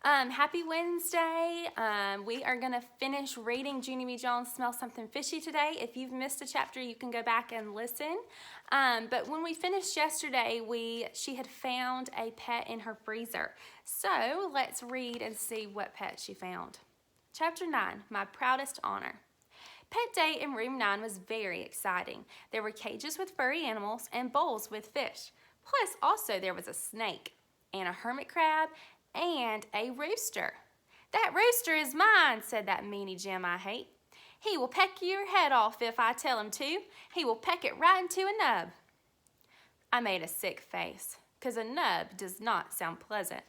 Happy Wednesday. We are going to finish reading Junie B. Jones' Smell Something Fishy today. If you've missed a chapter, you can go back and listen. But when we finished yesterday, she had found a pet in her freezer. So let's read and see what pet she found. Chapter 9, My Proudest Honor. Pet day in room 9 was very exciting. There were cages with furry animals and bowls with fish. Plus, also there was a snake and a hermit crab and a rooster. That rooster is mine, said that meanie Jim I hate. He will peck your head off if I tell him to. He will peck it right into a nub. I made a sick face, 'cause a nub does not sound pleasant.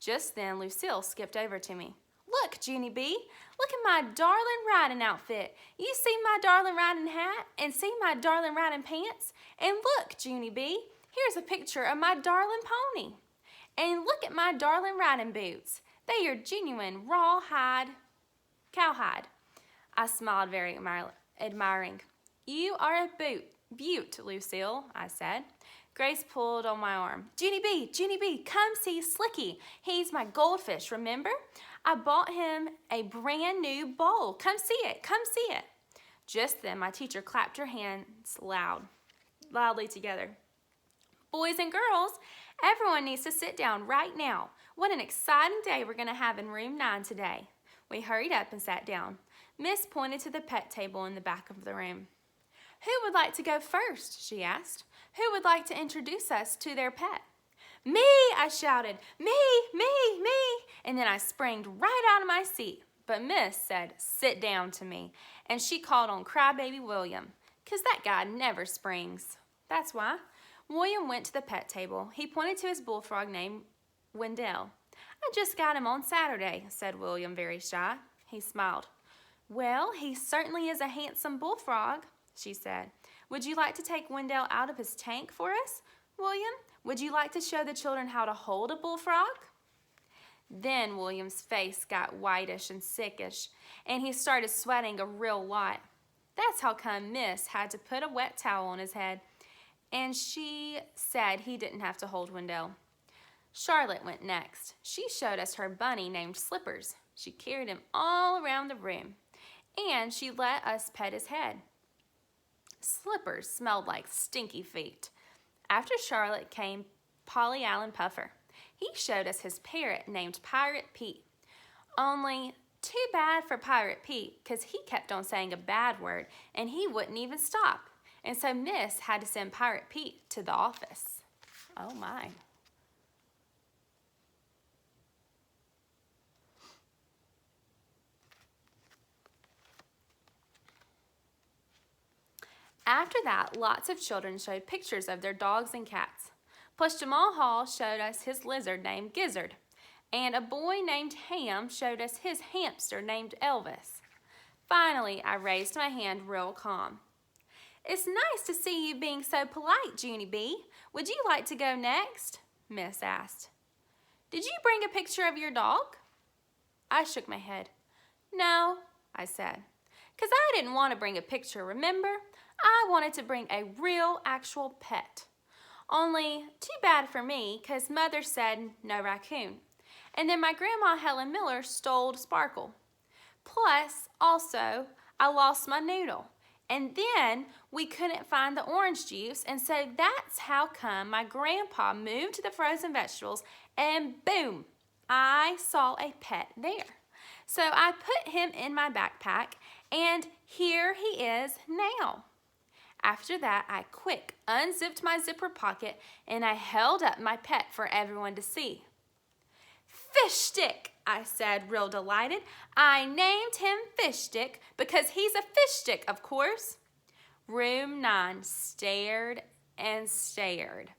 Just then, Lucille skipped over to me. Look, Junie B, look at my darling riding outfit. You see my darling riding hat and see my darling riding pants? And look, Junie B, here's a picture of my darling pony. And look at my darling riding boots. They are genuine raw hide, cowhide. I smiled very admiring. You are a beaut, Lucille, I said. Grace pulled on my arm. Junie B, come see Slicky. He's my goldfish, remember? I bought him a brand new bowl. Come see it. Just then, my teacher clapped her hands loudly together. Boys and girls, everyone needs to sit down right now. What an exciting day we're going to have in room 9 today. We hurried up and sat down. Miss pointed to the pet table in the back of the room. Who would like to go first? She asked. Who would like to introduce us to their pet? Me, I shouted. Me. And then I sprang right out of my seat. But Miss said, sit down to me. And she called on Crybaby William, 'cause that guy never springs. That's why. William went to the pet table. He pointed to his bullfrog named Wendell. I just got him on Saturday, said William, very shy. He smiled. Well, he certainly is a handsome bullfrog, she said. Would you like to take Wendell out of his tank for us, William? Would you like to show the children how to hold a bullfrog? Then William's face got whitish and sickish, and he started sweating a real lot. That's how come Miss had to put a wet towel on his head, and she said he didn't have to hold Wendell. Charlotte went next. She showed us her bunny named Slippers. She carried him all around the room, and she let us pet his head. Slippers smelled like stinky feet. After Charlotte came Polly Allen Puffer. He showed us his parrot named Pirate Pete. Only too bad for Pirate Pete, 'cause he kept on saying a bad word, and he wouldn't even stop. And so Miss had to send Pirate Pete to the office. Oh my. After that, lots of children showed pictures of their dogs and cats. Plus Jamal Hall showed us his lizard named Gizzard, and a boy named Ham showed us his hamster named Elvis. Finally, I raised my hand real calm. It's nice to see you being so polite, Junie B. Would you like to go next? Miss asked. Did you bring a picture of your dog? I shook my head. No, I said, 'cause I didn't want to bring a picture, remember? I wanted to bring a real, actual pet. Only too bad for me, 'cause Mother said no raccoon. And then my grandma Helen Miller stole Sparkle. Plus, also, I lost my noodle. And then we couldn't find the orange juice, and so that's how come my grandpa moved the frozen vegetables, and boom, I saw a pet there. So I put him in my backpack, and here he is now. After that, I quick unzipped my zipper pocket, and I held up my pet for everyone to see. Fish Stick, I said, real delighted. I named him Fish Stick because he's a fish stick, of course. Room 9 stared and stared.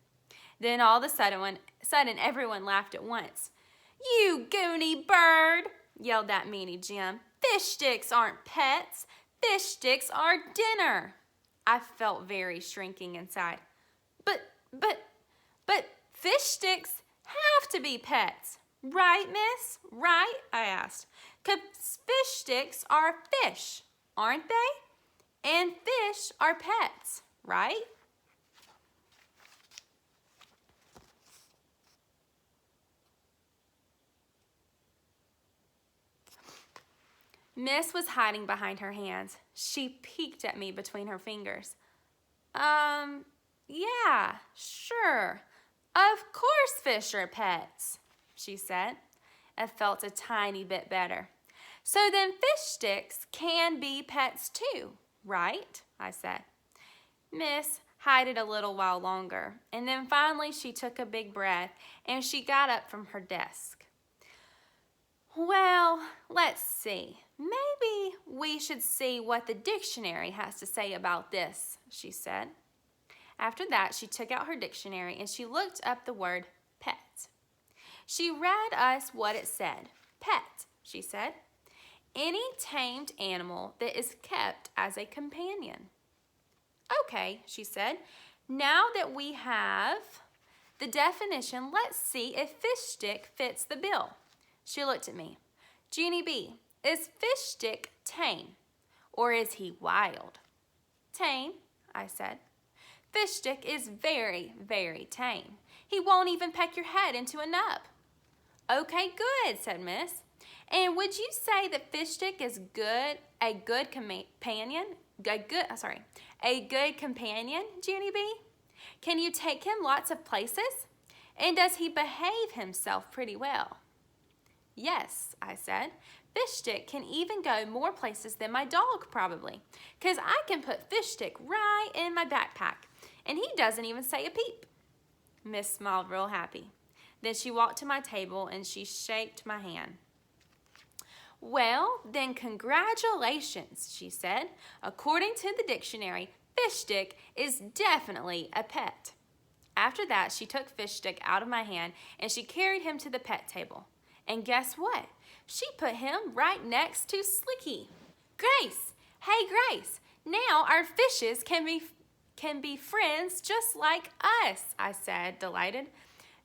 Then all of a sudden everyone laughed at once. You goony bird, yelled that meanie Jim. Fish sticks aren't pets. Fish sticks are dinner. I felt very shrinking inside. But fish sticks have to be pets. Right, miss? Right? I asked. 'Cause fish sticks are fish, aren't they? And fish are pets, right? Miss was hiding behind her hands. She peeked at me between her fingers. Yeah, sure. Of course fish are pets, she said. I felt a tiny bit better. So then fish sticks can be pets too, right? I said. Miss hid a little while longer, and then finally she took a big breath and she got up from her desk. Well, let's see. Maybe we should see what the dictionary has to say about this, she said. After that, she took out her dictionary and she looked up the word pet. She read us what it said. Pet, she said. Any tamed animal that is kept as a companion. Okay, she said. Now that we have the definition, let's see if fish stick fits the bill. She looked at me. Junie B, is fish stick tame or is he wild? Tame, I said. Fish stick is very, very tame. He won't even peck your head into a nub. Okay, good, said Miss. And would you say that fish stick is a good companion, Junie B? Can you take him lots of places? And does he behave himself pretty well? Yes, I said. Fish stick can even go more places than my dog probably, 'cause I can put fish stick right in my backpack, and he doesn't even say a peep. Miss smiled real happy. Then she walked to my table and she shaked my hand. Well, then congratulations, she said. According to the dictionary, fish stick is definitely a pet. After that, she took fish stick out of my hand and she carried him to the pet table. And guess what? She put him right next to Slicky. Grace, hey Grace, now our fishes can be friends just like us, I said, delighted.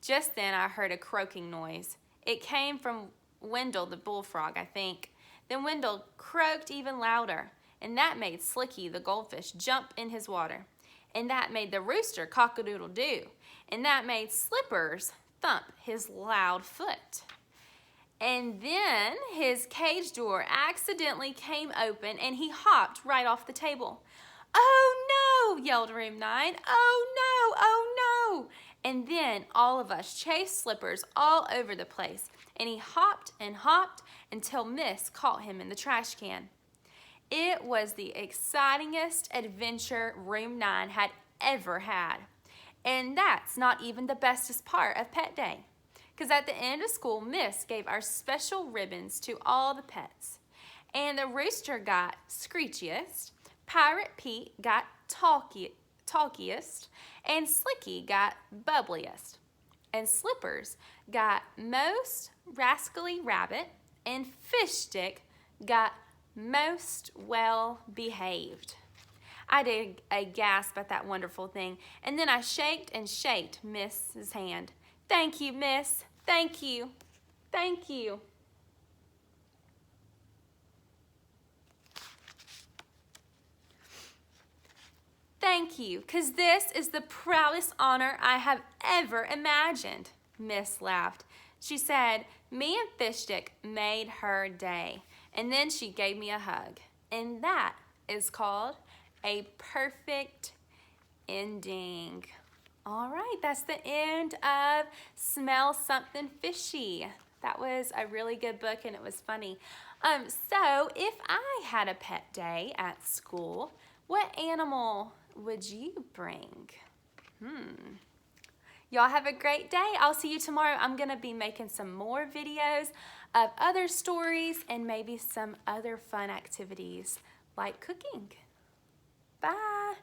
Just then I heard a croaking noise. It came from Wendell the bullfrog, I think. Then Wendell croaked even louder, and that made Slicky the goldfish jump in his water. And that made the rooster cock-a-doodle-doo. And that made Slippers thump his loud foot. And then his cage door accidentally came open and he hopped right off the table. Oh no, yelled Room 9. Oh no, oh no. And then all of us chased Slippers all over the place. And he hopped and hopped until Miss caught him in the trash can. It was the excitingest adventure Room 9 had ever had. And that's not even the bestest part of Pet Day. Because at the end of school, Miss gave our special ribbons to all the pets. And the rooster got screechiest, Pirate Pete got talkiest, and Slicky got bubbliest. And Slippers got most rascally rabbit, and Fish Stick got most well behaved. I did a gasp at that wonderful thing, and then I shaked and shaked Miss's hand. Thank you, Miss. Thank you. Thank you. Thank you, 'cause this is the proudest honor I have ever imagined, Miss laughed. She said, me and Fish Stick made her day. And then she gave me a hug. And that is called a perfect ending. All right, that's the end of Smell Something Fishy. That was a really good book and it was funny. So if I had a pet day at school, what animal would you bring? Y'all have a great day. I'll see you tomorrow. I'm gonna be making some more videos of other stories and maybe some other fun activities like cooking. Bye.